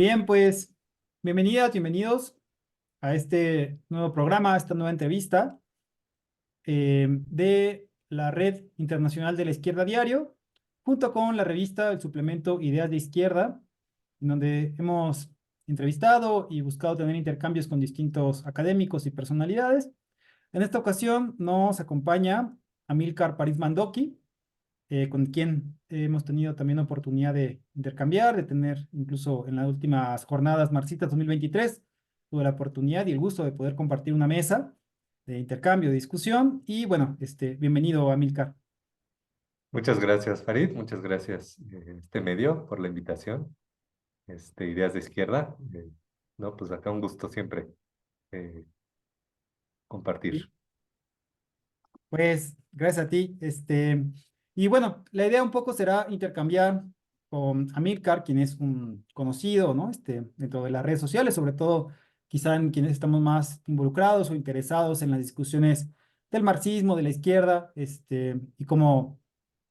Bien, pues bienvenidas, bienvenidos a este nuevo programa, a esta nueva entrevista de la Red Internacional de la Izquierda Diario, junto con la revista, el suplemento Ideas de Izquierda, en donde hemos entrevistado y buscado tener intercambios con distintos académicos y personalidades. En esta ocasión nos acompaña Amílcar París Mandoki, con quien hemos tenido también oportunidad de intercambiar, de tener incluso en las últimas jornadas marxistas 2023, tuve la oportunidad y el gusto de poder compartir una mesa de intercambio, de discusión, y bueno, bienvenido, Amílcar. Muchas gracias, Farid. Muchas gracias, este medio, por la invitación. Ideas de Izquierda. No, pues acá un gusto siempre eh, Sí. compartir. Pues gracias a ti. Y bueno, la idea un poco será intercambiar con Amílcar, quien es un conocido, ¿no? Dentro de las redes sociales, sobre todo quizá en quienes estamos más involucrados o interesados en las discusiones del marxismo, de la izquierda, y cómo,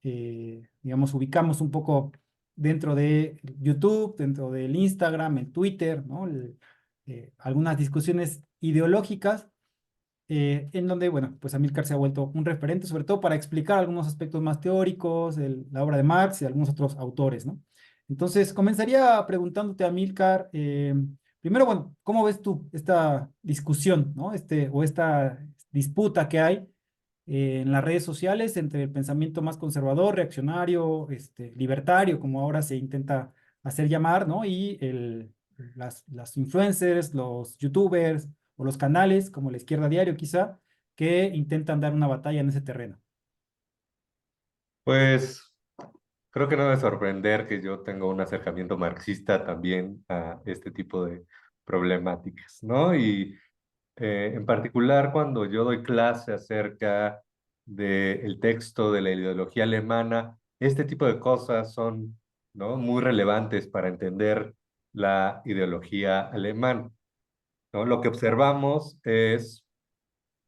digamos, ubicamos un poco dentro de YouTube, dentro del Instagram, el Twitter, ¿no? Algunas discusiones ideológicas en donde, bueno, pues Amílcar se ha vuelto un referente, sobre todo para explicar algunos aspectos más teóricos de la obra de Marx y de algunos otros autores, ¿no? Entonces, comenzaría preguntándote, Amílcar, primero, bueno, ¿cómo ves tú esta discusión, ¿no? O esta disputa que hay en las redes sociales entre el pensamiento más conservador, reaccionario, libertario, como ahora se intenta hacer llamar, ¿no? Y las influencers, los youtubers o los canales, como la Izquierda Diario quizá, que intentan dar una batalla en ese terreno. Pues creo que no debe sorprender que yo tenga un acercamiento marxista también a este tipo de problemáticas, ¿no? Y en particular cuando yo doy clase acerca del texto de la ideología alemana, este tipo de cosas son, ¿no?, muy relevantes para entender la ideología alemana, ¿no? Lo que observamos es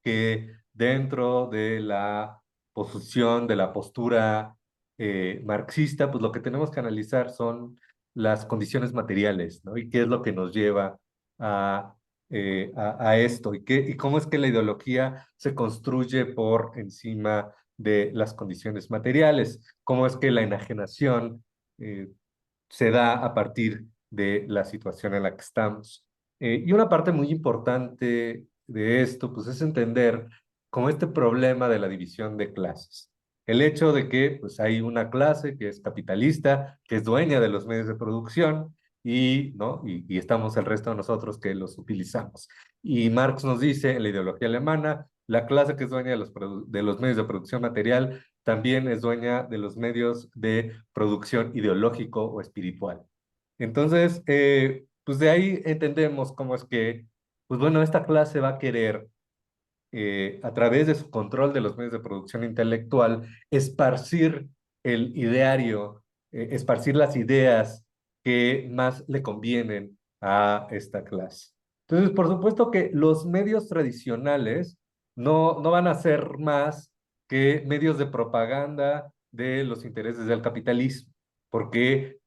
que dentro de la posición, de la postura marxista, pues lo que tenemos que analizar son las condiciones materiales, ¿no? Y qué es lo que nos lleva a, a esto, y cómo es que la ideología se construye por encima de las condiciones materiales, cómo es que la enajenación eh, se da a partir de la situación en la que estamos. Y una parte muy importante de esto, pues, es entender como este problema de la división de clases. El hecho de que, pues, hay una clase que es capitalista, que es dueña de los medios de producción, y, ¿no? Y estamos el resto de nosotros que los utilizamos. Y Marx nos dice en la ideología alemana, la clase que es dueña de de los medios de producción material también es dueña de los medios de producción ideológico o espiritual. Entonces, pues de ahí entendemos cómo es que, pues bueno, esta clase va a querer, a través de su control de los medios de producción intelectual, esparcir el ideario, esparcir las ideas que más le convienen a esta clase. Entonces, por supuesto que los medios tradicionales no van a ser más que medios de propaganda de los intereses del capitalismo, porque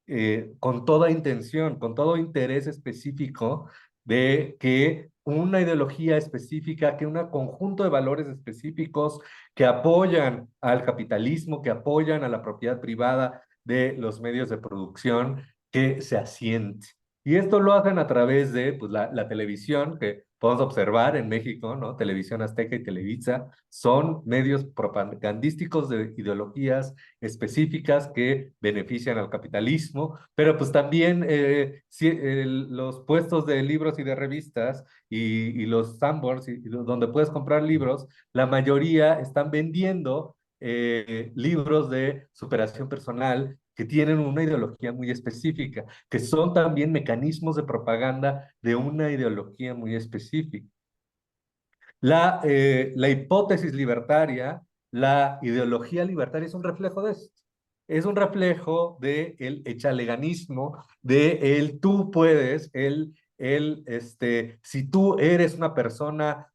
con toda intención, con todo interés específico de que una ideología específica, que un conjunto de valores específicos que apoyan al capitalismo, que apoyan a la propiedad privada de los medios de producción, que se asiente. Y esto lo hacen a través de, pues, la televisión, que podemos observar en México, ¿no? Televisión Azteca y Televisa son medios propagandísticos de ideologías específicas que benefician al capitalismo, pero pues también los puestos de libros y de revistas y los Sanborns donde puedes comprar libros, la mayoría están vendiendo libros de superación personal que tienen una ideología muy específica, que son también mecanismos de propaganda de una ideología muy específica. La hipótesis libertaria, la ideología libertaria es un reflejo de esto. Es un reflejo del echaleganismo, de el tú puedes, si tú eres una persona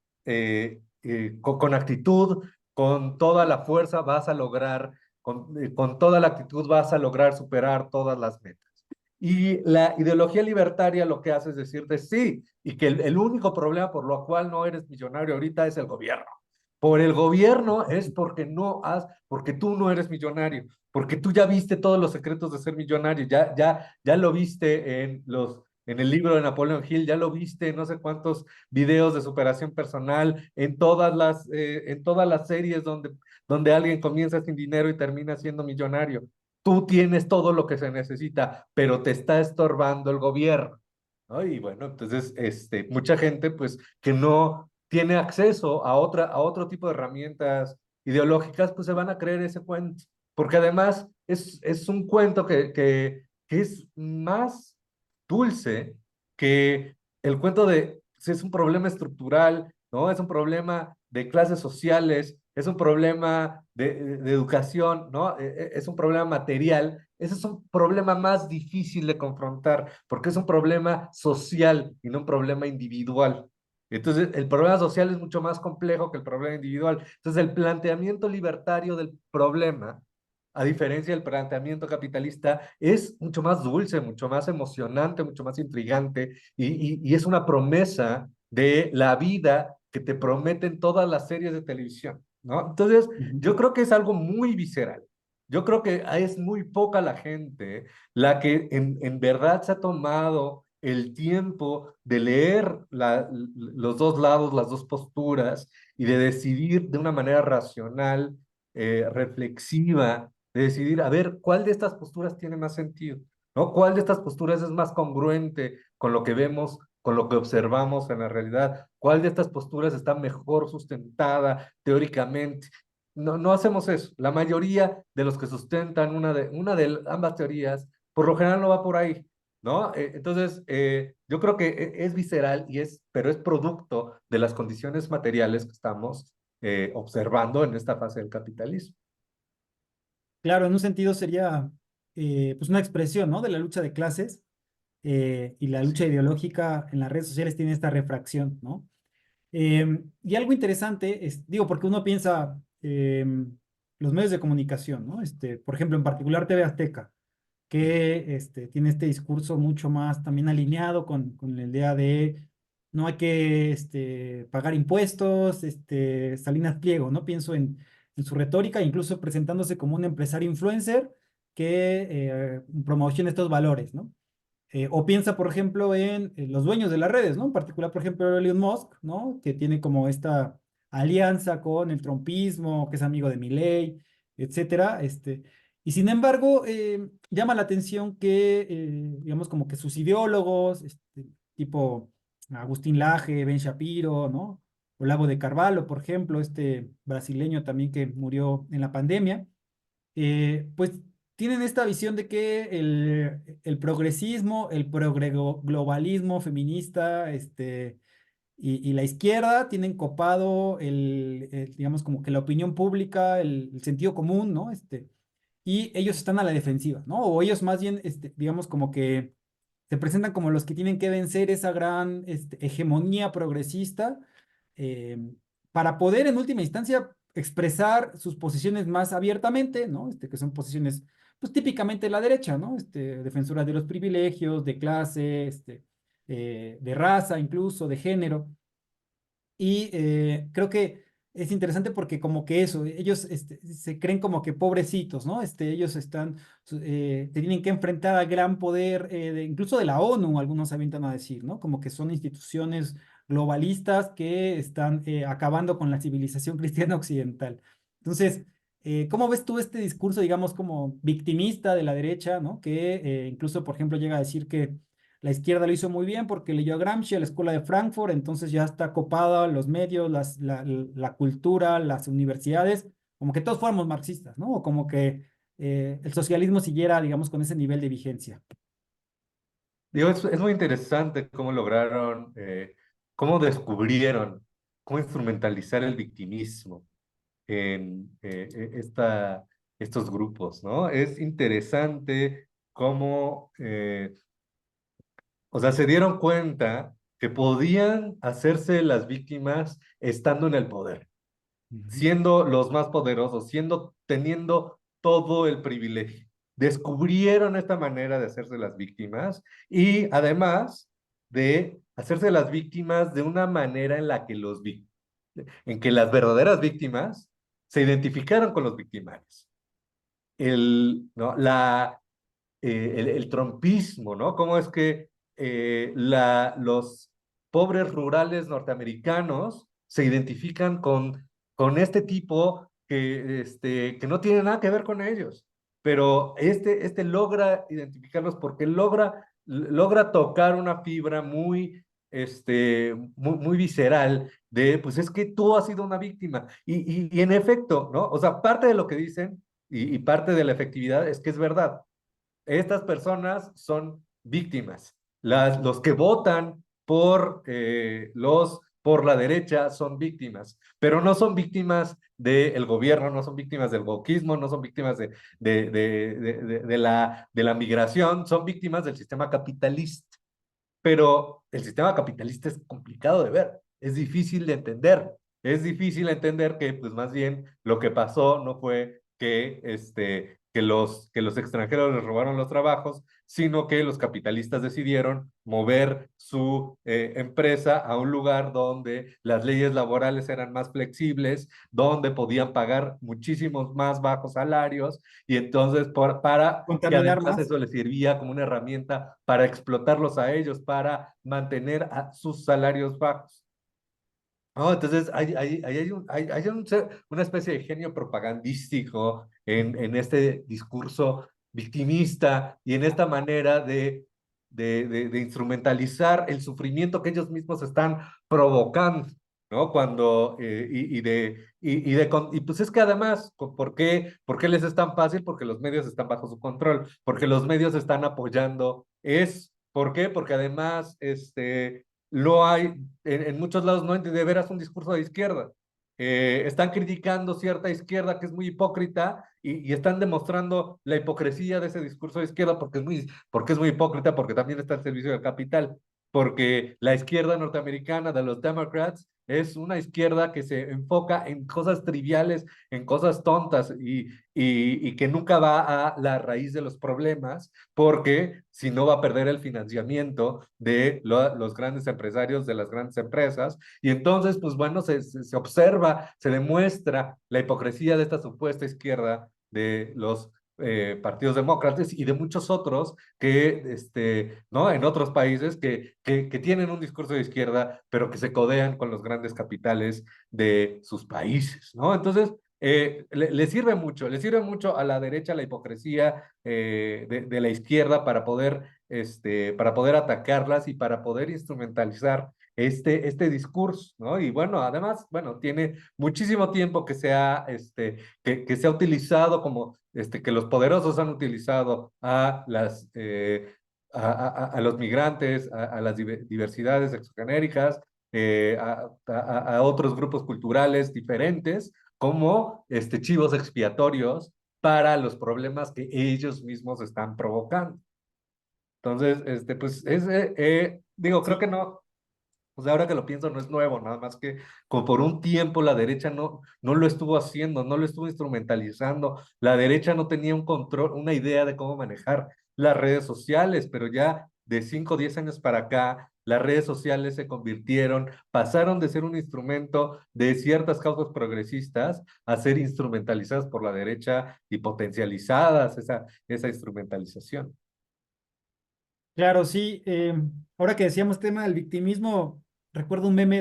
con actitud, con toda la fuerza vas a lograr, con toda la actitud vas a lograr superar todas las metas. Y la ideología libertaria lo que hace es decirte sí, y que el único problema por lo cual no eres millonario ahorita es el gobierno. Por el gobierno es porque porque tú no eres millonario, porque tú ya viste todos los secretos de ser millonario, ya lo viste en el libro de Napoleon Hill, ya lo viste en no sé cuántos videos de superación personal, en todas las series donde alguien comienza sin dinero y termina siendo millonario. Tú tienes todo lo que se necesita, pero te está estorbando el gobierno, ¿no? Y bueno, entonces, mucha gente, pues, que no tiene acceso a otro tipo de herramientas ideológicas, pues se van a creer ese cuento, porque además es un cuento que es más dulce que el cuento de si es un problema estructural, ¿no? Es un problema de clases sociales, es un problema de educación, ¿no? Es un problema material. Ese es un problema más difícil de confrontar porque es un problema social y no un problema individual. Entonces, el problema social es mucho más complejo que el problema individual. Entonces, el planteamiento libertario del problema, a diferencia del planteamiento capitalista, es mucho más dulce, mucho más emocionante, mucho más intrigante y es una promesa de la vida que te prometen todas las series de televisión, ¿no? Entonces, Ujú, yo creo que es algo muy visceral. Yo creo que es muy poca la gente la que en verdad se ha tomado el tiempo de leer los dos lados, las dos posturas y de decidir de una manera racional, reflexiva, de decidir, a ver, ¿cuál de estas posturas tiene más sentido? ¿No? ¿Cuál de estas posturas es más congruente con lo que vemos, con lo que observamos en la realidad? ¿Cuál de estas posturas está mejor sustentada teóricamente? No, no hacemos eso. La mayoría de los que sustentan una de ambas teorías, por lo general no va por ahí, ¿no? Entonces, yo creo que es visceral pero es producto de las condiciones materiales que estamos observando en esta fase del capitalismo. claro, en un sentido sería pues una expresión, ¿no? De la lucha de clases y la lucha Sí, ideológica en las redes sociales tiene esta refracción, ¿no? Y algo interesante es, digo, porque uno piensa los medios de comunicación, ¿no? Por ejemplo, en particular TV Azteca, que tiene este discurso mucho más también alineado con la idea de no hay que pagar impuestos, Salinas Pliego, ¿no? Pienso en su retórica, incluso presentándose como un empresario influencer que promociona estos valores, ¿no? O piensa, por ejemplo, en los dueños de las redes, ¿no? En particular, por ejemplo, Elon Musk, ¿no? Que tiene como esta alianza con el trumpismo, que es amigo de Milei, etcétera. Y sin embargo, llama la atención que, digamos, como que sus ideólogos, tipo Agustín Laje, Ben Shapiro, ¿no? Olavo de Carvalho, por ejemplo, este brasileño también que murió en la pandemia, pues tienen esta visión de que el progresismo, el progreglobalismo feminista, y la izquierda tienen copado digamos, como que la opinión pública, el sentido común, ¿no? Y ellos están a la defensiva, ¿no? O ellos más bien, digamos, como que se presentan como los que tienen que vencer esa gran, hegemonía progresista eh, para poder en última instancia expresar sus posiciones más abiertamente, ¿no? Que son posiciones, pues típicamente de la derecha, ¿no? Defensora de los privilegios, de clase, de raza, incluso, de género. Y creo que es interesante porque como que eso, ellos se creen como que pobrecitos, ¿no? Ellos tienen que enfrentar al gran poder, incluso de la ONU, algunos avientan a decir, ¿no? Como que son instituciones globalistas que están acabando con la civilización cristiana occidental. Entonces, ¿cómo ves tú este discurso, digamos, como victimista de la derecha, ¿no? Que incluso, por ejemplo, llega a decir que la izquierda lo hizo muy bien porque leyó a Gramsci, a la escuela de Frankfurt, entonces ya está copada los medios, la cultura, las universidades, como que todos fuéramos marxistas, ¿no? O como que el socialismo siguiera, digamos, con ese nivel de vigencia. digo, es muy interesante cómo lograron, cómo descubrieron, cómo instrumentalizar el victimismo en estos grupos, ¿no? Es interesante cómo, o sea, se dieron cuenta que podían hacerse las víctimas estando en el poder, Ujú, siendo los más poderosos, teniendo todo el privilegio. descubrieron esta manera de hacerse las víctimas y además de hacerse las víctimas de una manera en la que en que las verdaderas víctimas se identificaron con los victimarios. ¿No? El trompismo, ¿no? Cómo es que los pobres rurales norteamericanos se identifican con este tipo que no tiene nada que ver con ellos, pero este logra identificarlos porque logra tocar una fibra muy visceral de, pues es que tú has sido una víctima. Y en efecto, ¿no? O sea, parte de lo que dicen y parte de la efectividad es que es verdad. Estas personas son víctimas. Los que votan por la derecha son víctimas, pero no son víctimas del gobierno, no son víctimas del wokismo, no son víctimas de la migración, son víctimas del sistema capitalista. Pero el sistema capitalista es complicado de ver, es difícil de entender. Es difícil entender que, pues más bien, lo que pasó no fue que los extranjeros les robaron los trabajos, sino que los capitalistas decidieron mover su empresa a un lugar donde las leyes laborales eran más flexibles, donde podían pagar muchísimos más bajos salarios, y entonces para que Contaminar además más. eso les servía como una herramienta para explotarlos a ellos, para mantener a sus salarios bajos. No, entonces hay una especie de genio propagandístico en este discurso victimista y en esta manera de instrumentalizar el sufrimiento que ellos mismos están provocando, ¿no? Cuando, y pues es que además, ¿por qué les es tan fácil? Porque los medios están bajo su control, porque los medios están apoyando. ¿Por qué? Porque además, lo hay, en muchos lados no hay de veras un discurso de izquierda. Están criticando cierta izquierda que es muy hipócrita y están demostrando la hipocresía de ese discurso de izquierda porque es muy hipócrita, porque también está al servicio del capital, porque la izquierda norteamericana de los Democrats es una izquierda que se enfoca en cosas triviales, en cosas tontas y que nunca va a la raíz de los problemas, porque si no va a perder el financiamiento de los grandes empresarios de las grandes empresas. Y entonces, pues bueno, se observa, se demuestra la hipocresía de esta supuesta izquierda de los partidos demócratas y de muchos otros ¿no? En otros países que tienen un discurso de izquierda, pero que se codean con los grandes capitales de sus países, ¿no? Entonces, le sirve mucho a la derecha la hipocresía de la izquierda para poder atacarlas y para poder instrumentalizar este discurso, ¿no? Y bueno, además, bueno, tiene muchísimo tiempo que se ha utilizado que los poderosos han utilizado a los migrantes, a las diversidades exogenéricas, a otros grupos culturales diferentes, como chivos expiatorios para los problemas que ellos mismos están provocando. Entonces, pues digo, creo Sí, que no, pues ahora que lo pienso no es nuevo, nada más que como por un tiempo la derecha no lo estuvo haciendo, no lo estuvo instrumentalizando, la derecha no tenía un control, una idea de cómo manejar las redes sociales, pero ya de 5 o 10 años para acá, las redes sociales se convirtieron, pasaron de ser un instrumento de ciertas causas progresistas a ser instrumentalizadas por la derecha y potencializadas esa instrumentalización. claro, sí. Ahora que decíamos tema del victimismo, recuerdo un meme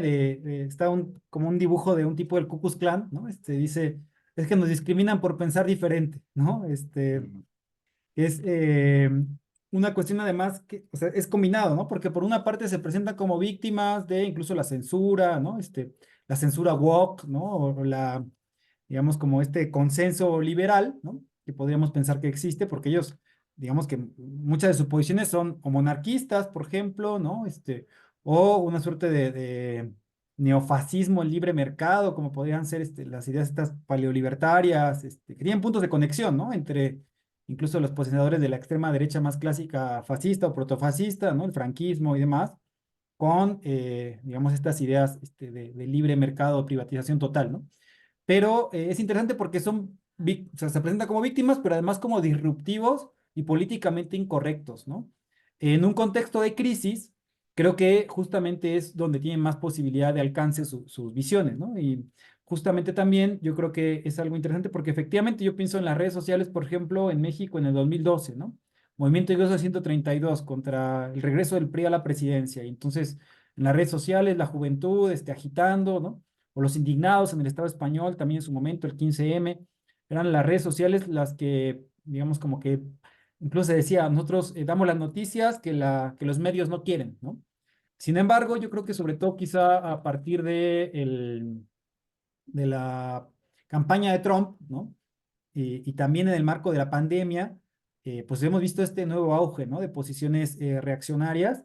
está como un dibujo de un tipo del Ku Klux Klan, ¿no? Dice, es que nos discriminan por pensar diferente, ¿no? Ujú. Es una cuestión además que, o sea, es combinado, ¿no? Porque por una parte se presentan como víctimas de incluso la censura, ¿no? La censura woke, ¿no? O digamos, como este consenso liberal, ¿no? Que podríamos pensar que existe, porque ellos, digamos que muchas de sus posiciones son o monarquistas, por ejemplo, ¿no? O una suerte de neofascismo en libre mercado, como podrían ser las ideas estas paleolibertarias, que tienen puntos de conexión, ¿no? Entre incluso los posicionadores de la extrema derecha más clásica fascista o protofascista, ¿no? El franquismo y demás, con, digamos, estas ideas de libre mercado, privatización total, ¿no? Pero es interesante porque son o sea, se presentan como víctimas, pero además como disruptivos y políticamente incorrectos, ¿no? En un contexto de crisis, creo que justamente es donde tienen más posibilidad de alcance sus visiones, ¿no? Y justamente también yo creo que es algo interesante porque efectivamente yo pienso en las redes sociales, por ejemplo, en México en el 2012, ¿no? Movimiento Ingreso 132 contra el regreso del PRI a la presidencia. Y entonces, en las redes sociales, la juventud agitando, ¿no? O los indignados en el Estado español, también en su momento, el 15M, eran las redes sociales las que, digamos, como que incluso se decía, nosotros damos las noticias que los medios no quieren, ¿no? Sin embargo, yo creo que sobre todo quizá a partir de la campaña de Trump, ¿no? Y también en el marco de la pandemia, pues hemos visto este nuevo auge, ¿no? De posiciones reaccionarias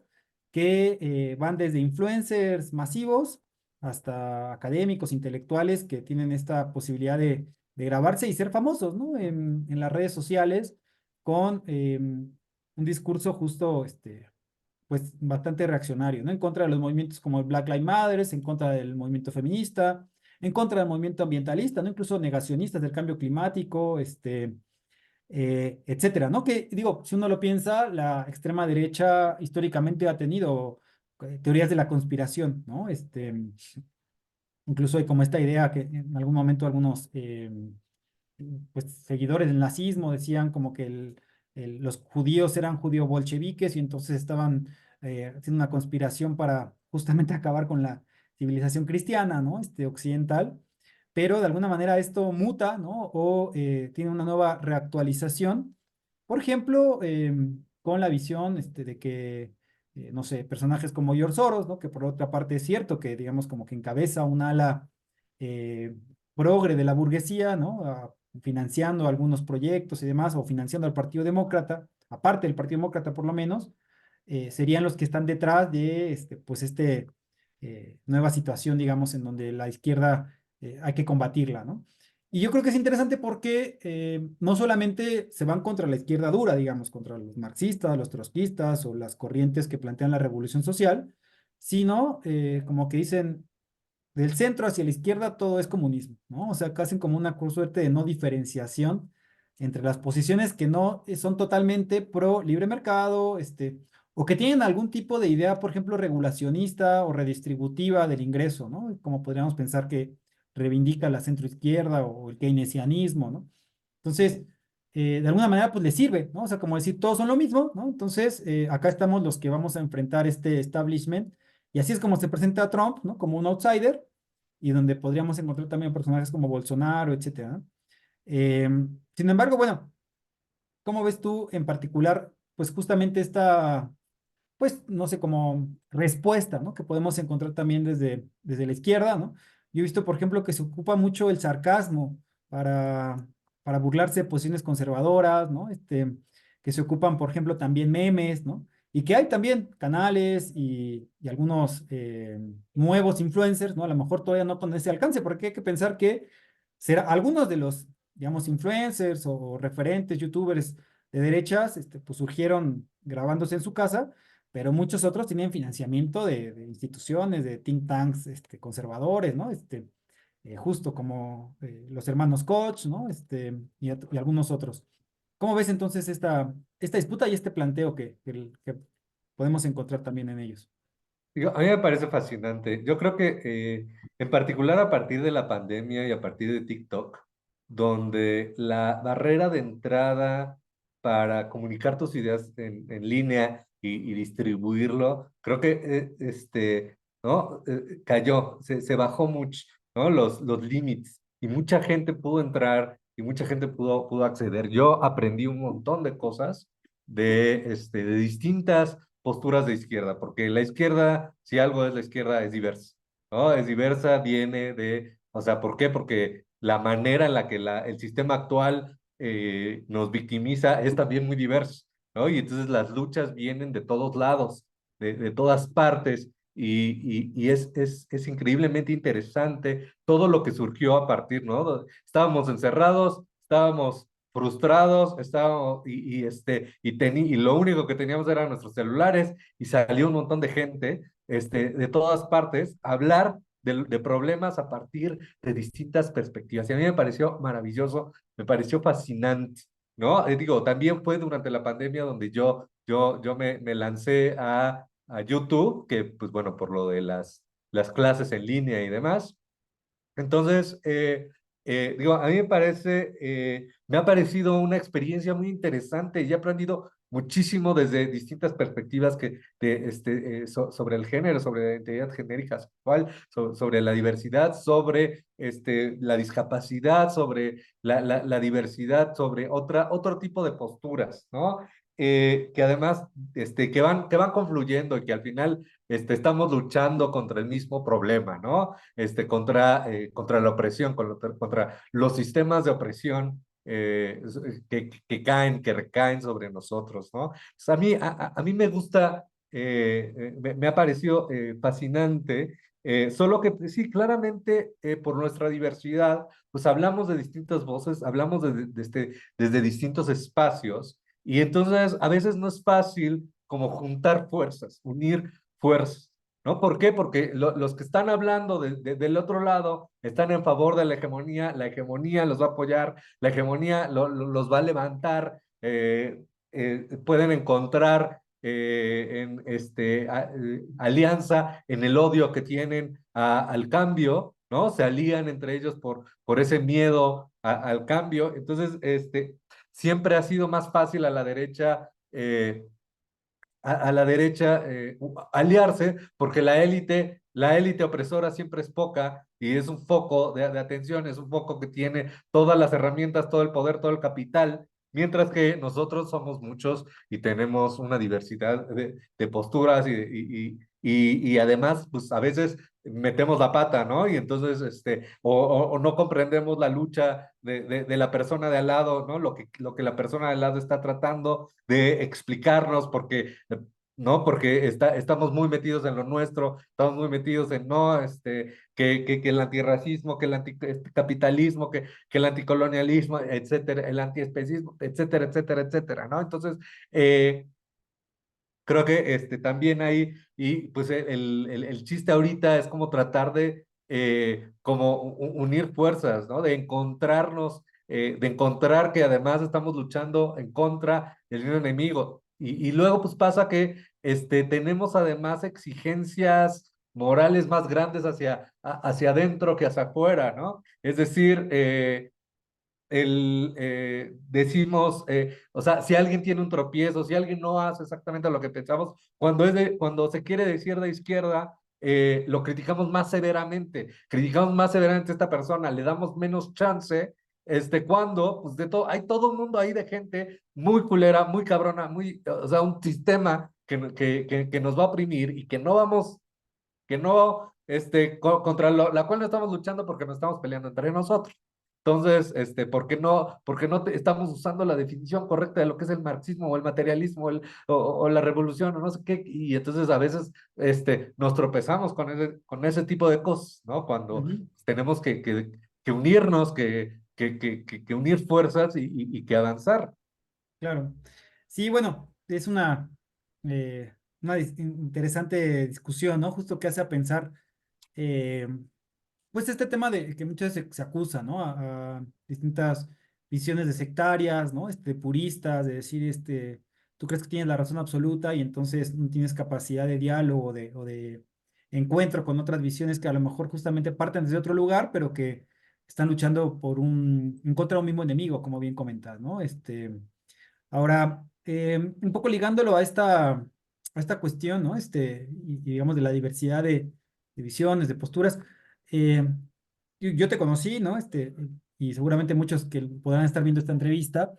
que van desde influencers masivos hasta académicos, intelectuales que tienen esta posibilidad de grabarse y ser famosos, ¿no? En las redes sociales con un discurso justo, pues bastante reaccionario, ¿no? En contra de los movimientos como el Black Lives Matter, en contra del movimiento feminista, en contra del movimiento ambientalista, ¿no? Incluso negacionistas del cambio climático, etcétera, ¿no? Que digo, si uno lo piensa, la extrema derecha históricamente ha tenido teorías de la conspiración, ¿no? Incluso hay como esta idea que en algún momento algunos pues, seguidores del nazismo decían como que los judíos eran judío bolcheviques y entonces estaban haciendo una conspiración para justamente acabar con la civilización cristiana, ¿no? Occidental, pero de alguna manera esto muta, ¿no? O tiene una nueva reactualización, por ejemplo, con la visión de que, no sé, personajes como George Soros, ¿no? Que por otra parte es cierto que, digamos, como que encabeza un ala eh, progre de la burguesía, ¿no? Financiando algunos proyectos y demás, o financiando al Partido Demócrata, aparte del Partido Demócrata por lo menos, serían los que están detrás de nueva situación, digamos, en donde la izquierda hay que combatirla, ¿no? Y yo creo que es interesante porque no solamente se van contra la izquierda dura, digamos, contra los marxistas, los trotskistas o las corrientes que plantean la revolución social, sino como que dicen, del centro hacia la izquierda todo es comunismo, ¿no? O sea, casi como una suerte de no diferenciación entre las posiciones que no son totalmente pro libre mercado, o que tienen algún tipo de idea, por ejemplo, regulacionista o redistributiva del ingreso, ¿no? Como podríamos pensar que reivindica la centroizquierda o el keynesianismo, ¿no? Entonces, de alguna manera, pues le sirve, ¿no? O sea, como decir, todos son lo mismo, ¿no? Entonces, acá estamos los que vamos a enfrentar este establishment y así es como se presenta a Trump, ¿no? Como un outsider y donde podríamos encontrar también personajes como Bolsonaro, etcétera, ¿no? Eh, Sin embargo, bueno, ¿cómo ves tú en particular, pues justamente esta, pues no sé, como respuesta, ¿no? Que podemos encontrar también desde la izquierda, ¿no? Yo he visto, por ejemplo, que se ocupa mucho el sarcasmo para, para burlarse de posiciones conservadoras, ¿no? Que se ocupan, por ejemplo, también memes, ¿no? Y que hay también canales y algunos nuevos influencers, ¿no? A lo mejor todavía no con ese alcance, porque hay que pensar que será, algunos de los, digamos, influencers o referentes, youtubers de derechas, pues surgieron grabándose en su casa, pero muchos otros tienen financiamiento de instituciones, de think tanks conservadores, ¿no? Justo como los hermanos Koch, ¿no? Y algunos otros. ¿Cómo ves entonces esta disputa y este planteo que podemos encontrar también en ellos? Digo, a mí me parece fascinante. Yo creo que en particular a partir de la pandemia y a partir de TikTok, donde la barrera de entrada para comunicar tus ideas en línea y distribuirlo, creo que ¿no? Cayó, se bajó mucho, ¿no? Los límites y mucha gente pudo entrar y mucha gente pudo acceder. Yo aprendí un montón de cosas de distintas posturas de izquierda, porque la izquierda, si algo es la izquierda, es diversa, ¿no? Es diversa, viene de, o sea, ¿por qué? Porque la manera en la que el sistema actual nos victimiza es también muy diverso, ¿no? Y entonces las luchas vienen de todos lados, de todas partes, y es increíblemente interesante todo lo que surgió a partir, ¿no? Estábamos encerrados, estábamos frustrados, estábamos, y lo único que teníamos eran nuestros celulares, y salió un montón de gente, de todas partes, a hablar de problemas a partir de distintas perspectivas. Y a mí me pareció maravilloso, me pareció fascinante, ¿no? Digo, también fue durante la pandemia donde yo me lancé a YouTube, que pues bueno, por lo de las clases en línea y demás. Entonces, digo, a mí me parece, me ha parecido una experiencia muy interesante y he aprendido muchísimo desde distintas perspectivas sobre el género, sobre la identidad genérica sexual, sobre la diversidad, sobre la discapacidad, sobre la diversidad, sobre otro tipo de posturas, ¿no? Que además, que van confluyendo y que al final estamos luchando contra el mismo problema, ¿no? Contra la opresión, contra los sistemas de opresión que caen, que recaen sobre nosotros, ¿no? Pues a mí me gusta, me ha parecido fascinante, solo que pues, sí, claramente por nuestra diversidad, pues hablamos de distintas voces, hablamos desde distintos espacios, y entonces a veces no es fácil como juntar fuerzas, unir fuerzas. ¿No? ¿Por qué? Porque los que están hablando del otro lado están en favor de la hegemonía los va a apoyar, la hegemonía los va a levantar, pueden encontrar alianza en el odio que tienen al cambio, ¿no? Se alían entre ellos por ese miedo al cambio. Entonces, siempre ha sido más fácil a la derecha. A la derecha aliarse, porque la élite opresora siempre es poca y es un foco de atención, es un foco que tiene todas las herramientas, todo el poder, todo el capital, mientras que nosotros somos muchos y tenemos una diversidad de posturas y además, pues a veces metemos la pata, ¿no? Y entonces, o no comprendemos la lucha de la persona de al lado, ¿no? Lo que la persona de al lado está tratando de explicarnos, porque ¿no? Porque estamos muy metidos en lo nuestro, estamos muy metidos en, no, que el antirracismo, que el anticapitalismo, que el anticolonialismo, etcétera, el antiespecismo, etcétera, etcétera, etcétera, ¿no? Entonces, creo que también hay, y pues el chiste ahorita es como tratar de como unir fuerzas, ¿no? De encontrar que además estamos luchando en contra del mismo enemigo. Y luego pues pasa que tenemos además exigencias morales más grandes hacia adentro que hacia afuera, ¿no? Es decir, decimos, o sea, si alguien tiene un tropiezo, si alguien no hace exactamente lo que pensamos, cuando se quiere decir de izquierda, lo criticamos más severamente a esta persona, le damos menos chance, cuando, pues hay todo un mundo ahí de gente muy culera, muy cabrona, o sea, un sistema que nos va a oprimir y que no, contra la cual no estamos luchando porque nos estamos peleando entre nosotros. Entonces, ¿por qué no estamos usando la definición correcta de lo que es el marxismo o el materialismo o la revolución o no sé qué? Y entonces a veces nos tropezamos con ese tipo de cosas, ¿no? Cuando Ujú, tenemos que unirnos, que unir fuerzas y que avanzar. claro. Sí, bueno, es una interesante discusión, ¿no? Justo que hace a pensar, eh, pues este tema de que muchas veces se acusa, ¿no? A distintas visiones de sectarias, ¿no? Puristas, de decir, tú crees que tienes la razón absoluta y entonces no tienes capacidad de diálogo o de encuentro con otras visiones que a lo mejor justamente parten desde otro lugar, pero que están luchando en contra de un mismo enemigo, como bien comentas, ¿no? Ahora, un poco ligándolo a esta cuestión, ¿no? Y digamos de la diversidad de visiones, de posturas. eh, yo te conocí, ¿no? Y seguramente muchos que podrán estar viendo esta entrevista,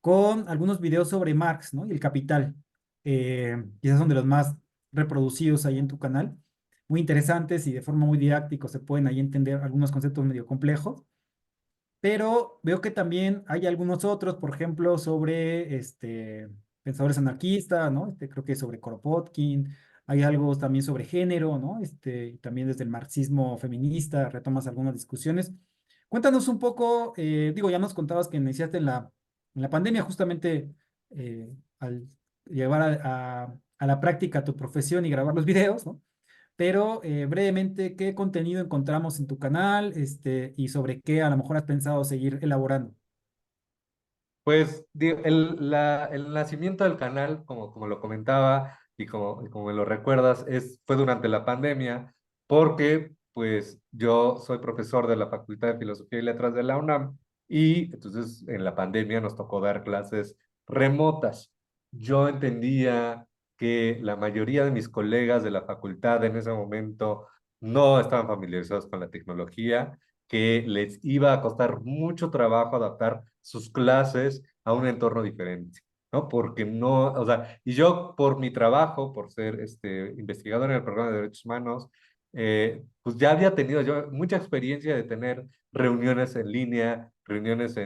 con algunos videos sobre Marx, ¿no? Y el Capital. Quizás son de los más reproducidos ahí en tu canal. Muy interesantes y de forma muy didáctica se pueden ahí entender algunos conceptos medio complejos. Pero veo que también hay algunos otros, por ejemplo, sobre pensadores anarquistas, ¿no? Creo que sobre Kropotkin, hay algo también sobre género, ¿no? Y también desde el marxismo feminista retomas algunas discusiones. Cuéntanos un poco, digo, ya nos contabas que iniciaste en la pandemia justamente al llevar a la práctica tu profesión y grabar los videos, ¿no? pero brevemente, ¿qué contenido encontramos en tu canal, y sobre qué a lo mejor has pensado seguir elaborando? Pues el nacimiento del canal, como lo comentaba y como me lo recuerdas, fue durante la pandemia, porque pues yo soy profesor de la Facultad de Filosofía y Letras de la UNAM y entonces en la pandemia nos tocó dar clases remotas. Yo entendía que la mayoría de mis colegas de la facultad en ese momento no estaban familiarizados con la tecnología, que les iba a costar mucho trabajo adaptar sus clases a un entorno diferente, ¿no? Porque no, o sea, y yo por mi trabajo, por ser investigador en el programa de derechos humanos, pues ya había tenido yo mucha experiencia de tener reuniones en línea, reuniones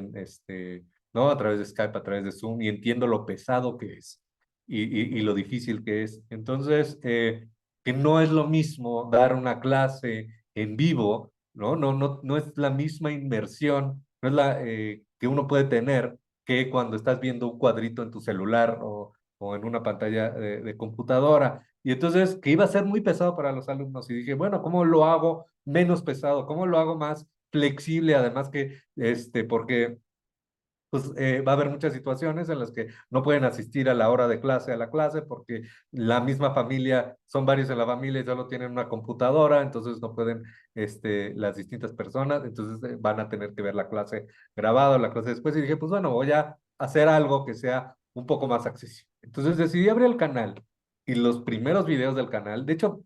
¿no? A través de Skype, a través de Zoom, y entiendo lo pesado que es y lo difícil que es. Entonces, que no es lo mismo dar una clase en vivo, ¿no? No es la misma inmersión, no es la que uno puede tener que cuando estás viendo un cuadrito en tu celular o en una pantalla de computadora. Y entonces, que iba a ser muy pesado para los alumnos. Y dije, bueno, ¿cómo lo hago menos pesado? ¿Cómo lo hago más flexible? Además que, porque pues va a haber muchas situaciones en las que no pueden asistir a la hora de clase a la clase porque la misma familia, son varios en la familia y solo tienen una computadora, entonces no pueden las distintas personas, entonces van a tener que ver la clase grabada o la clase después y dije, pues bueno, voy a hacer algo que sea un poco más accesible. Entonces decidí abrir el canal y los primeros videos del canal, de hecho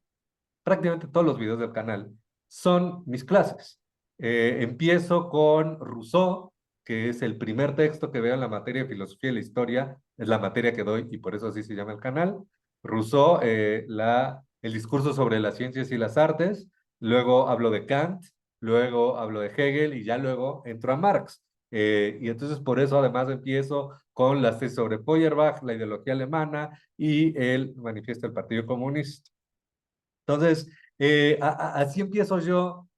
prácticamente todos los videos del canal son mis clases. Empiezo con Rousseau, que es el primer texto que veo en la materia de filosofía y la historia, es la materia que doy y por eso así se llama el canal. Rousseau, el discurso sobre las ciencias y las artes, luego hablo de Kant, luego hablo de Hegel y ya luego entro a Marx. Y entonces por eso además empiezo con las tesis sobre Feuerbach, la ideología alemana y el manifiesto del Partido Comunista. Entonces, así empiezo yo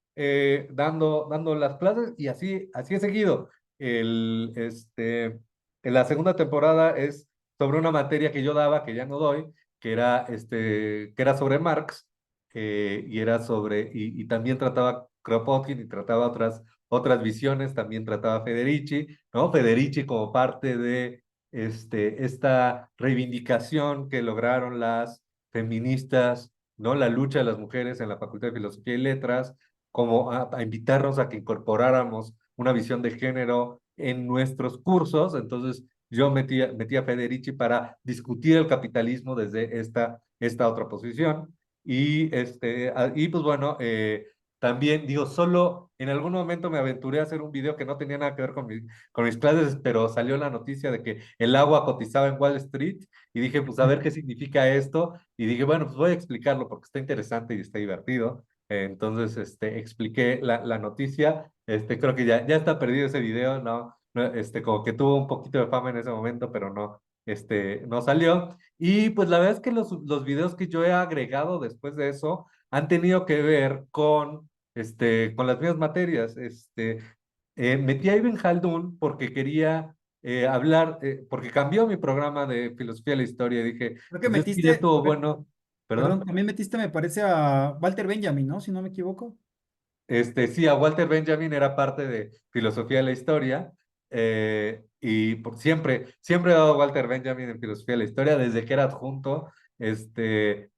dando las clases y así he seguido. El, este, en la segunda temporada es sobre una materia que yo daba, que ya no doy, que era sobre Marx, y era y también trataba Kropotkin y trataba otras visiones, también trataba Federici, ¿no? Federici como parte de esta reivindicación que lograron las feministas, ¿no? La lucha de las mujeres en la Facultad de Filosofía y Letras, como a invitarnos a que incorporáramos una visión de género en nuestros cursos. Entonces, yo metí a Federici para discutir el capitalismo desde esta otra posición. Y pues bueno, también digo, solo en algún momento me aventuré a hacer un video que no tenía nada que ver con mis clases, pero salió la noticia de que el agua cotizaba en Wall Street y dije, pues a ver qué significa esto. Y dije, bueno, pues voy a explicarlo porque está interesante y está divertido. Entonces, expliqué la noticia. Creo que ya está perdido ese video, ¿no? Como que tuvo un poquito de fama en ese momento, pero no salió. Y pues la verdad es que los videos que yo he agregado después de eso han tenido que ver con las mismas materias. Metí a Ibn Khaldun porque quería hablar, porque cambió mi programa de filosofía de la historia. Y dije, Creo que pues es que ya metiste, estuvo bueno, perdón, perdón. también metiste, me parece, a Walter Benjamin, ¿no? Si no me equivoco. Sí, a Walter Benjamin era parte de filosofía de la historia, y siempre he dado a Walter Benjamin en filosofía de la historia desde que era adjunto.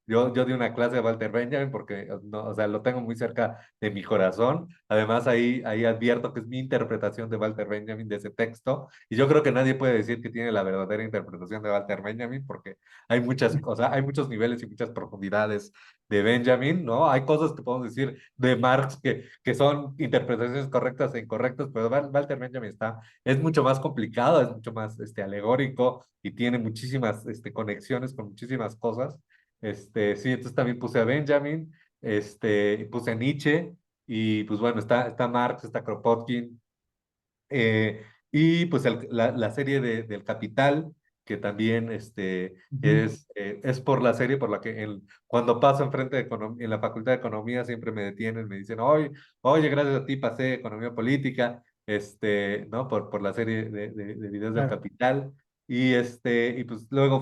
Yo di una clase de Walter Benjamin porque, no, o sea, lo tengo muy cerca de mi corazón. Además, ahí advierto que es mi interpretación de Walter Benjamin de ese texto, y yo creo que nadie puede decir que tiene la verdadera interpretación de Walter Benjamin porque hay muchas cosas, hay muchos niveles y muchas profundidades de Benjamin, ¿no? Hay cosas que podemos decir de Marx que son interpretaciones correctas e incorrectas, pero Walter Benjamin es mucho más complicado, es mucho más alegórico y tiene muchísimas conexiones con muchísimas cosas. Sí, entonces también puse a Benjamin, puse a Nietzsche, y pues bueno, está Marx, está Kropotkin, y pues la serie del Capital, que también Ujú. es por la serie por la que cuando paso enfrente en la Facultad de Economía siempre me detienen, me dicen, oye, gracias a ti pasé Economía Política, ¿no? Por la serie de videos del Claro. Capital. Y pues luego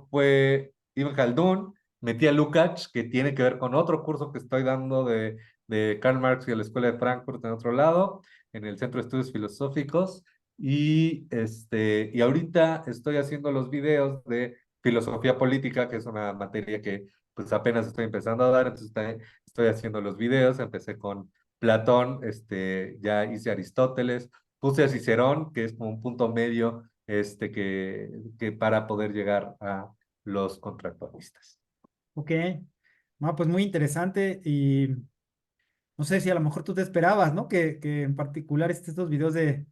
fue Ibn Khaldun, metí a Lukács, que tiene que ver con otro curso que estoy dando de Karl Marx y de la Escuela de Frankfurt en otro lado, en el Centro de Estudios Filosóficos. Y ahorita estoy haciendo los videos de filosofía política, que es una materia que pues apenas estoy empezando a dar, entonces estoy haciendo los videos, empecé con Platón, ya hice Aristóteles, puse a Cicerón, que es como un punto medio, que para poder llegar a los contractualistas. Ok, no, pues muy interesante y no sé si a lo mejor tú te esperabas, ¿no? Que en particular estos videos de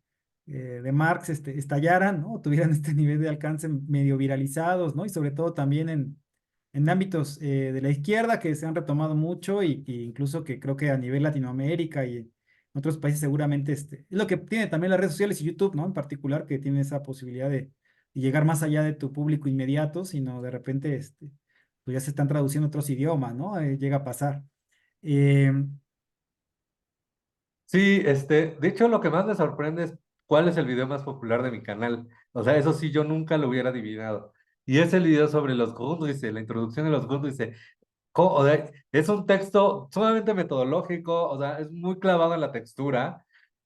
Marx estallaran, ¿no? Tuvieran este nivel de alcance medio viralizados, ¿no? Y sobre todo también en ámbitos de la izquierda que se han retomado mucho y incluso que creo que a nivel Latinoamérica y en otros países seguramente es lo que tiene también las redes sociales y YouTube, ¿no? En particular que tiene esa posibilidad de llegar más allá de tu público inmediato, sino de repente pues ya se están traduciendo a otros idiomas, ¿no? Llega a pasar. Eh, Sí, de hecho lo que más me sorprende es cuál es el video más popular de mi canal. O sea, eso sí, yo nunca lo hubiera adivinado. Y es el video sobre los Grundrisse, la introducción de los Grundrisse. O sea, es un texto sumamente metodológico, o sea, es muy clavado en la textura.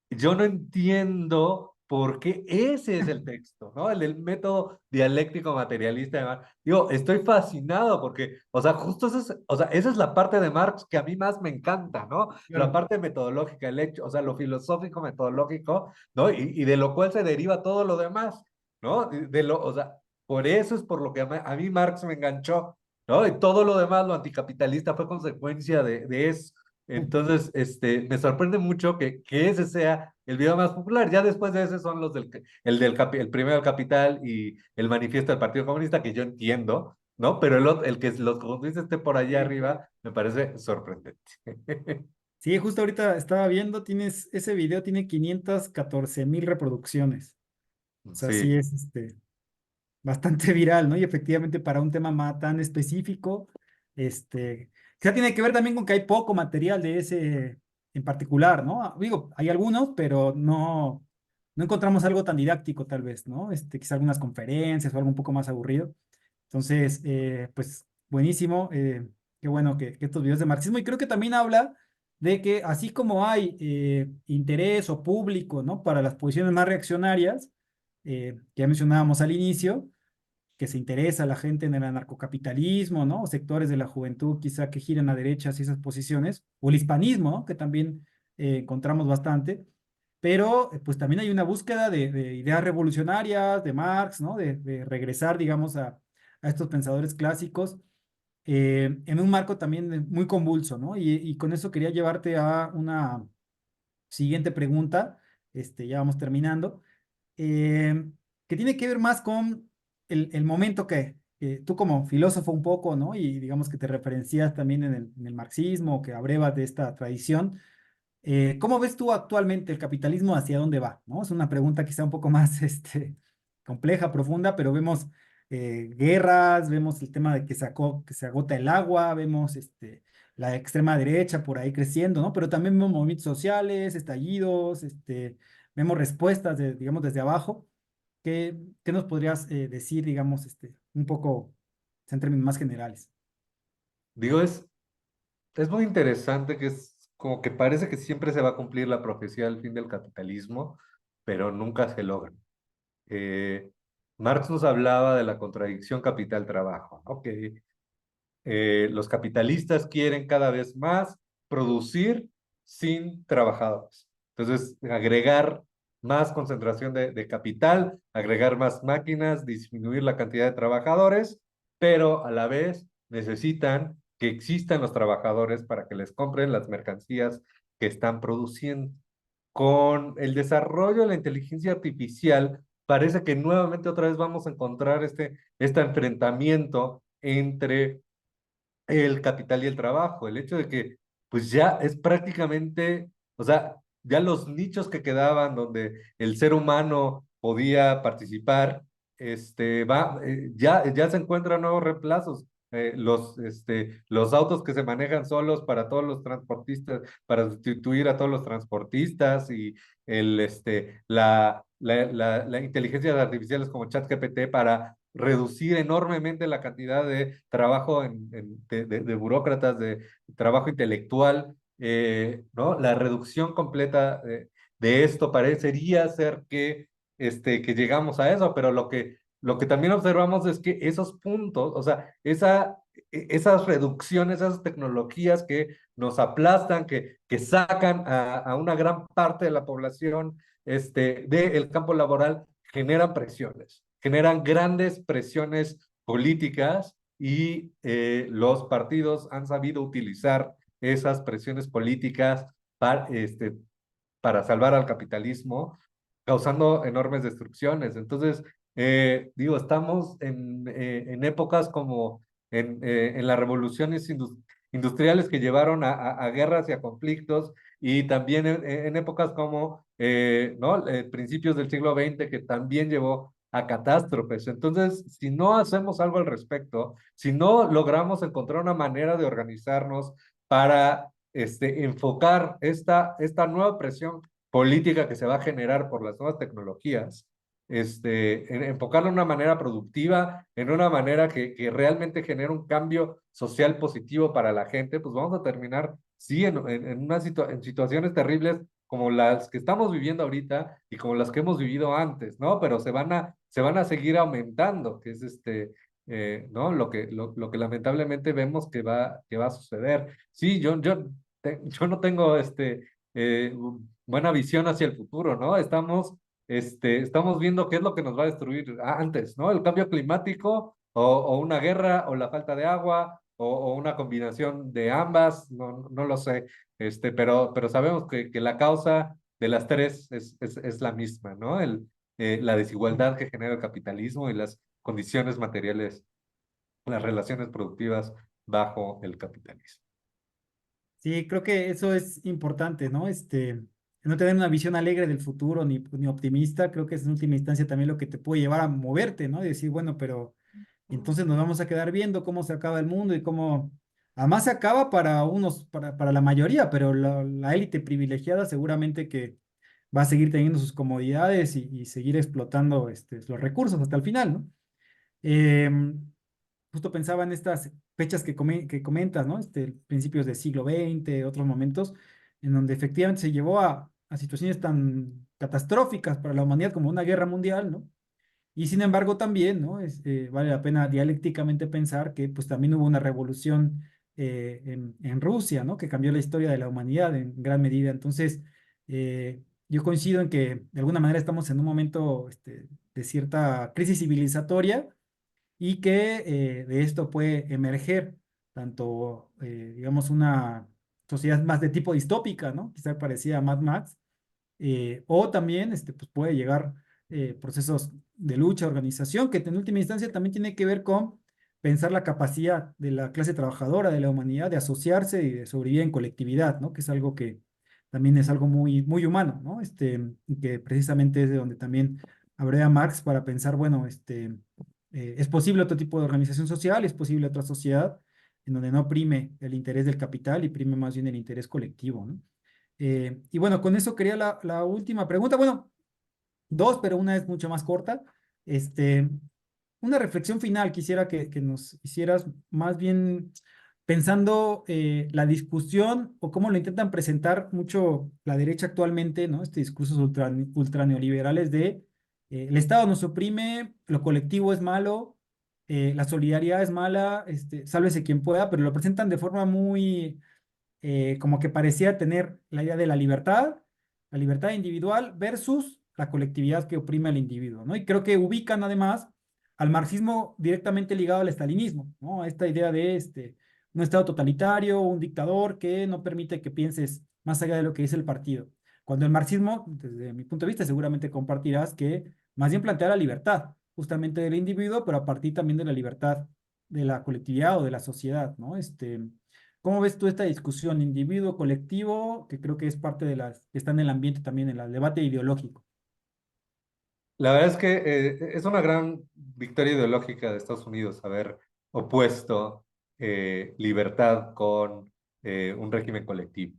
Yo no entiendo por qué ese es el texto, ¿no? El del método dialéctico materialista. Además. Digo, estoy fascinado porque, o sea, justo o sea, esa es la parte de Marx que a mí más me encanta, ¿no? La claro. parte metodológica, el hecho, o sea, lo filosófico metodológico, ¿no? Y de lo cual se deriva todo lo demás, ¿no? O sea, por eso es por lo que a mí Marx me enganchó, ¿no? Y todo lo demás, lo anticapitalista, fue consecuencia de eso. Entonces, me sorprende mucho que ese sea el video más popular. Ya después de ese son el primero del Capital y el manifiesto del Partido Comunista, que yo entiendo, ¿no? Pero el que los comunistas esté por allá Sí. arriba me parece sorprendente. Sí, justo ahorita estaba viendo, ese video tiene 514,000 reproducciones. O sea, sí Sí. es bastante viral, ¿no? Y efectivamente para un tema tan específico, quizá tiene que ver también con que hay poco material de ese en particular, ¿no? Digo, hay algunos, pero no encontramos algo tan didáctico tal vez, ¿no? Quizá algunas conferencias o algo un poco más aburrido. Entonces, pues buenísimo, qué bueno que estos videos de marxismo y creo que también habla de que así como hay interés o público, ¿no? Para las posiciones más reaccionarias, que ya mencionábamos al inicio, que se interesa a la gente en el anarcocapitalismo, ¿no? O sectores de la juventud quizá que giran a derechas y esas posiciones, o el hispanismo, ¿no? Que también encontramos bastante, pero pues también hay una búsqueda de ideas revolucionarias, de Marx, ¿no? De regresar, digamos, a estos pensadores clásicos en un marco también muy convulso, ¿no? Y con eso quería llevarte a una siguiente pregunta, ya vamos terminando eh, que tiene que ver más con el momento que tú como filósofo un poco, ¿no? Y digamos que te referencias también en el marxismo, que abrevas de esta tradición. ¿Cómo ves tú actualmente el capitalismo hacia dónde va? ¿No? Es una pregunta quizá un poco más compleja, profunda, pero vemos guerras, vemos el tema de que se agota el agua, vemos la extrema derecha por ahí creciendo, ¿no? Pero también vemos movimientos sociales, estallidos, vemos respuestas, digamos, desde abajo. ¿Qué nos podrías decir, digamos, un poco en términos más generales? Digo, es muy interesante que es como que parece que siempre se va a cumplir la profecía del fin del capitalismo, pero nunca se logra. Eh, Marx nos hablaba de la contradicción capital-trabajo, ¿no? Que los capitalistas quieren cada vez más producir sin trabajadores. Entonces, agregar más concentración de capital, agregar más máquinas, disminuir la cantidad de trabajadores, pero a la vez necesitan que existan los trabajadores para que les compren las mercancías que están produciendo. Con el desarrollo de la inteligencia artificial, parece que nuevamente otra vez vamos a encontrar este enfrentamiento entre el capital y el trabajo, el hecho de que pues ya es prácticamente, o sea, ya los nichos que quedaban donde el ser humano podía participar, ya se encuentran nuevos reemplazos. Los autos que se manejan solos para todos los transportistas, para sustituir a todos los transportistas y la inteligencia artificial como ChatGPT para reducir enormemente la cantidad de trabajo de burócratas, de trabajo intelectual, ¿no? La reducción completa de esto parecería ser que llegamos a eso, pero lo que también observamos es que esos puntos, o sea, esas reducciones, esas tecnologías que nos aplastan, que sacan a una gran parte de la población del campo laboral, generan presiones, generan grandes presiones políticas y los partidos han sabido utilizar esas presiones políticas para salvar al capitalismo, causando enormes destrucciones. Entonces, digo, estamos en épocas como en las revoluciones industriales que llevaron a guerras y a conflictos, y también en épocas como ¿no? Principios del siglo XX, que también llevó a catástrofes. Entonces, si no hacemos algo al respecto, si no logramos encontrar una manera de organizarnos para enfocar esta nueva presión política que se va a generar por las nuevas tecnologías, enfocarlo de una manera productiva, en una manera que realmente genere un cambio social positivo para la gente, pues vamos a terminar, sí, en situaciones terribles como las que estamos viviendo ahorita y como las que hemos vivido antes, ¿no? Pero se van a seguir aumentando, que es ¿no? Lo que lamentablemente vemos que va a suceder. Sí, yo no tengo eh, buena visión hacia el futuro, ¿no? Estamos viendo qué es lo que nos va a destruir antes, ¿no? El cambio climático o una guerra o la falta de agua o una combinación de ambas, no lo sé, pero sabemos que la causa de las tres es la misma, ¿no? La desigualdad que genera el capitalismo y las condiciones materiales, las relaciones productivas bajo el capitalismo. Sí, creo que eso es importante, ¿no? No tener una visión alegre del futuro ni optimista, creo que es en última instancia también lo que te puede llevar a moverte, ¿no? Y decir, bueno, pero entonces nos vamos a quedar viendo cómo se acaba el mundo y cómo, además se acaba para unos, para la mayoría, pero la élite privilegiada seguramente que va a seguir teniendo sus comodidades y seguir explotando los recursos hasta el final, ¿no? Justo pensaba en estas fechas que comentas, ¿no? Principios del siglo XX, otros momentos, en donde efectivamente se llevó a situaciones tan catastróficas para la humanidad como una guerra mundial, ¿no? Y sin embargo también, ¿no? Vale la pena dialécticamente pensar que pues también hubo una revolución en Rusia, ¿no? Que cambió la historia de la humanidad en gran medida. Entonces, yo coincido en que de alguna manera estamos en un momento de cierta crisis civilizatoria y que de esto puede emerger tanto, digamos, una sociedad más de tipo distópica, ¿no? Quizá parecida a Mad Max, o también pues puede llegar procesos de lucha, organización, que en última instancia también tiene que ver con pensar la capacidad de la clase trabajadora, de la humanidad, de asociarse y de sobrevivir en colectividad, ¿no? Que es algo que también es algo muy, muy humano, ¿no? Y que precisamente es de donde también habría Marx para pensar, bueno, es posible otro tipo de organización social, es posible otra sociedad en donde no prime el interés del capital y prime más bien el interés colectivo, ¿no? Y bueno, con eso quería la última pregunta. Bueno, dos, pero una es mucho más corta. Este, una reflexión final quisiera que nos hicieras más bien pensando la discusión o cómo lo intentan presentar mucho la derecha actualmente, ¿no? Discursos ultra neoliberales de el Estado nos oprime, lo colectivo es malo, la solidaridad es mala, sálvese quien pueda, pero lo presentan de forma muy como que parecía tener la idea de la libertad individual versus la colectividad que oprime al individuo, ¿no? Y creo que ubican además al marxismo directamente ligado al estalinismo, ¿no? A esta idea de un estado totalitario, un dictador que no permite que pienses más allá de lo que dice el partido. Cuando el marxismo, desde mi punto de vista, seguramente compartirás que más bien plantea la libertad justamente del individuo, pero a partir también de la libertad de la colectividad o de la sociedad, ¿no? ¿Cómo ves tú esta discusión individuo, colectivo, que creo que es parte de las que está en el ambiente también, en el debate ideológico? La verdad es que es una gran victoria ideológica de Estados Unidos haber opuesto libertad con un régimen colectivo.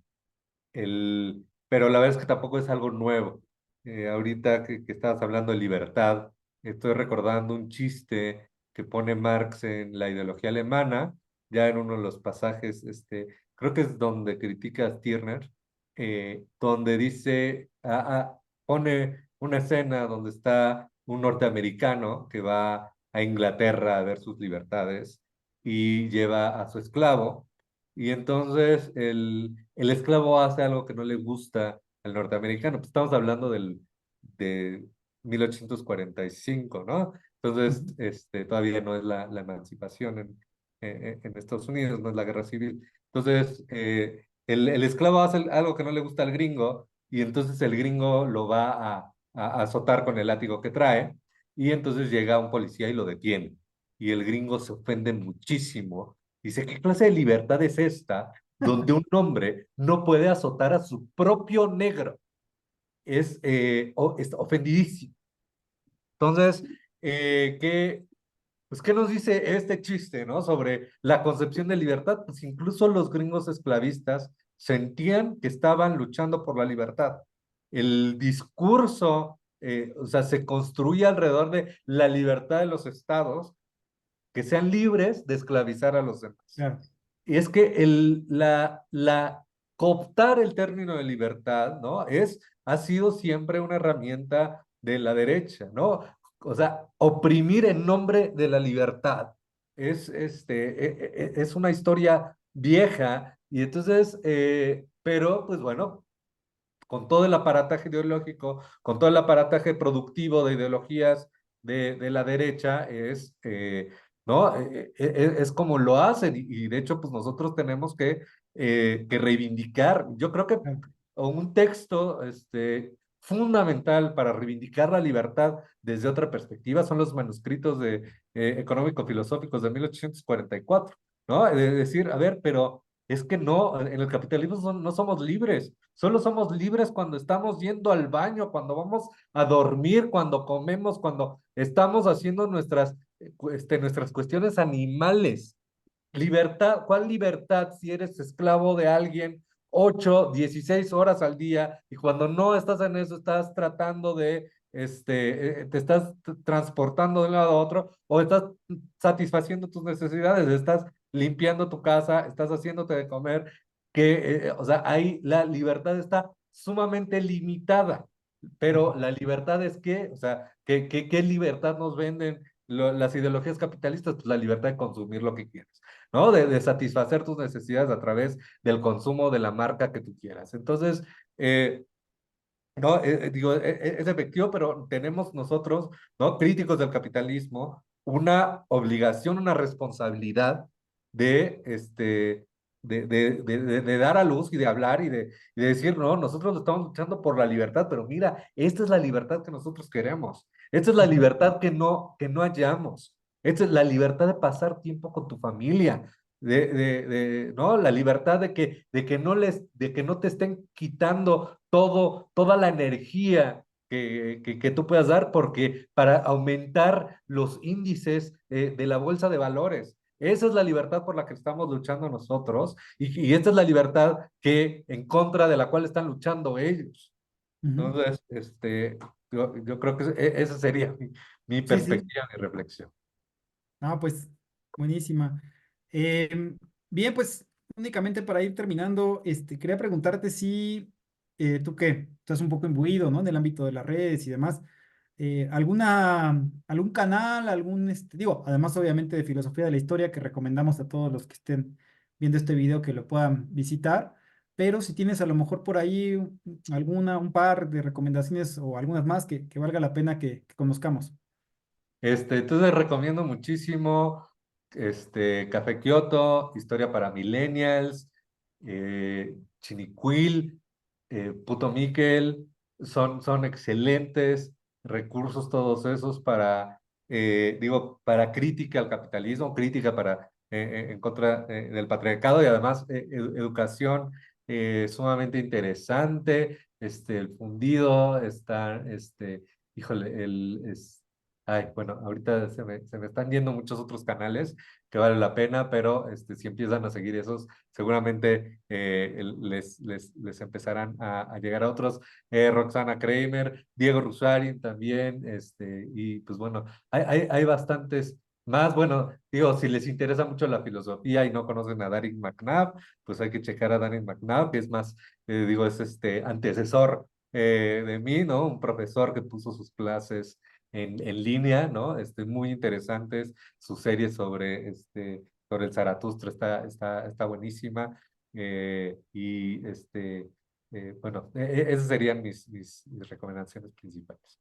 Pero la verdad es que tampoco es algo nuevo. Ahorita que estabas hablando de libertad, estoy recordando un chiste que pone Marx en la ideología alemana, ya en uno de los pasajes, creo que es donde critica a Stirner, donde dice, pone una escena donde está un norteamericano que va a Inglaterra a ver sus libertades y lleva a su esclavo, y entonces el esclavo hace algo que no le gusta al norteamericano. Pues estamos hablando de 1845, ¿no? Entonces, Ujú. todavía no es la emancipación en Estados Unidos, no es la guerra civil. Entonces, el esclavo hace algo que no le gusta al gringo, y entonces el gringo lo va a azotar con el látigo que trae, y entonces llega un policía y lo detiene. Y el gringo se ofende muchísimo. Dice, ¿qué clase de libertad es esta donde un hombre no puede azotar a su propio negro? Está ofendidísimo. Entonces, ¿qué nos dice este chiste, ¿no? Sobre la concepción de libertad? Pues incluso los gringos esclavistas sentían que estaban luchando por la libertad. El discurso, o sea, se construye alrededor de la libertad de los estados, que sean libres de esclavizar a los demás. Claro, Y es que cooptar el término de libertad, ¿no? Ha sido siempre una herramienta de la derecha, ¿no? O sea, oprimir en nombre de la libertad es una historia vieja, y entonces, pero pues bueno, con todo el aparataje ideológico, con todo el aparataje productivo de ideologías de la derecha, ¿no? Es como lo hacen, y de hecho, pues nosotros tenemos que reivindicar. Yo creo que claro. un texto fundamental para reivindicar la libertad desde otra perspectiva son los manuscritos económico-filosóficos de 1844, ¿no? De decir, a ver, pero es que no, en el capitalismo no somos libres. Solo somos libres cuando estamos yendo al baño, cuando vamos a dormir, cuando comemos, cuando estamos haciendo nuestras cuestiones animales. Libertad, ¿cuál libertad si eres esclavo de alguien 8, 16 horas al día, y cuando no estás en eso estás tratando te estás transportando de un lado a otro, o estás satisfaciendo tus necesidades, estás limpiando tu casa, estás haciéndote de comer, o sea, ahí la libertad está sumamente limitada, pero la libertad es que, o sea, ¿qué libertad nos venden las ideologías capitalistas? Pues la libertad de consumir lo que quieras, ¿no? De satisfacer tus necesidades a través del consumo de la marca que tú quieras. Entonces, no, digo, es efectivo, pero tenemos nosotros, ¿no? Críticos del capitalismo, una obligación, una responsabilidad de, este, de dar a luz y de hablar y de decir, no, nosotros estamos luchando por la libertad, pero mira, esta es la libertad que nosotros queremos. Esta es la Ujú. libertad que no hallamos. Esta es la libertad de pasar tiempo con tu familia, ¿no? La libertad de que no te estén quitando toda la energía que tú puedas dar, porque para aumentar los índices de la bolsa de valores. Esa es la libertad por la que estamos luchando nosotros, y esta es la libertad en contra de la cual están luchando ellos. Ujú. Entonces, yo creo que esa sería mi Sí, sí. perspectiva, mi reflexión. Ah, pues buenísima. Bien, pues únicamente para ir terminando, quería preguntarte si tú qué, estás un poco imbuido, ¿no? En el ámbito de las redes y demás. Algún canal, digo, además obviamente de filosofía de la historia que recomendamos a todos los que estén viendo este video que lo puedan visitar, pero si tienes a lo mejor por ahí un par de recomendaciones o algunas más que valga la pena que conozcamos. Entonces recomiendo muchísimo Café Kioto, Historia para Millennials, Chinicuil, Puto Miquel. Son excelentes recursos todos esos para crítica al capitalismo, crítica en contra del patriarcado, y además educación sumamente interesante. El fundido está, híjole, Ay, bueno, ahorita se me están yendo muchos otros canales que vale la pena, pero si empiezan a seguir esos, seguramente les empezarán a llegar a otros. Roxana Kramer, Diego Rusarín también, y pues bueno, hay bastantes más. Bueno, digo, si les interesa mucho la filosofía y no conocen a Darin McNabb, pues hay que checar a Darin McNabb, que es más, digo, es este antecesor de mí, ¿no? Un profesor que puso sus clases en línea, ¿no? Muy interesantes. Su serie sobre el Zaratustra está buenísima. Y bueno, esas serían mis recomendaciones principales.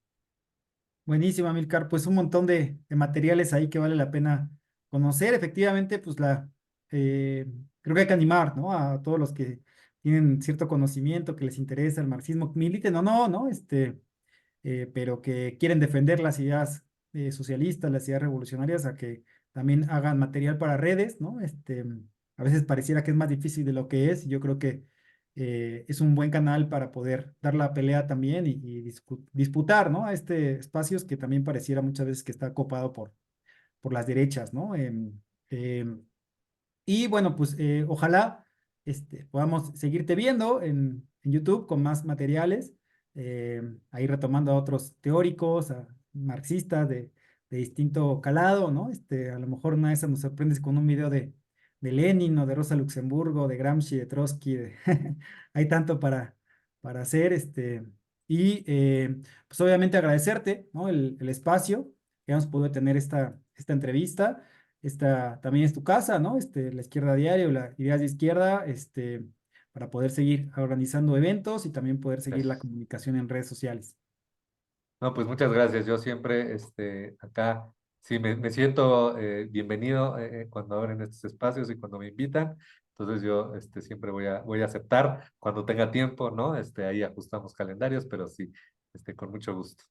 Buenísimo, Amilcar. Pues un montón de materiales ahí que vale la pena conocer. Efectivamente, pues eh, creo que hay que animar, ¿no? A todos los que tienen cierto conocimiento, que les interesa el marxismo, militen o no, ¿no? Pero que quieren defender las ideas socialistas, las ideas revolucionarias, a que también hagan material para redes, ¿no? A veces pareciera que es más difícil de lo que es, y yo creo que es un buen canal para poder dar la pelea también y disputar, ¿no? A espacios que también pareciera muchas veces que está copado por las derechas, ¿no? Em, y bueno, pues ojalá podamos seguirte viendo en YouTube con más materiales, ahí retomando a otros teóricos, a marxistas de distinto calado, ¿no? A lo mejor una de esas nos sorprendes con un video de Lenin o de Rosa Luxemburgo, de Gramsci, de Trotsky, hay tanto para hacer, y pues obviamente agradecerte, ¿no? El espacio que hemos podido tener esta entrevista. Esta también es tu casa, ¿no? La Izquierda Diario, la Ideas de Izquierda, para poder seguir organizando eventos y también poder seguir la Gracias. comunicación en redes sociales. No, pues muchas gracias. Yo siempre acá sí me siento bienvenido cuando abren estos espacios y cuando me invitan. Entonces yo siempre voy a aceptar cuando tenga tiempo, ¿no? Ahí ajustamos calendarios, pero sí, con mucho gusto.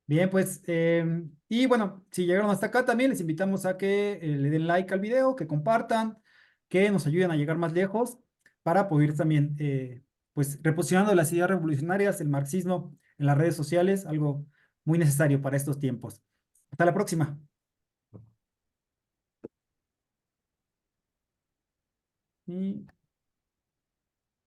Bien, pues, y bueno, si llegaron hasta acá también les invitamos a que le den like al video, que compartan, que nos ayuden a llegar más lejos para poder también, pues, reposicionando las ideas revolucionarias, el marxismo en las redes sociales, algo muy necesario para estos tiempos. Hasta la próxima. Y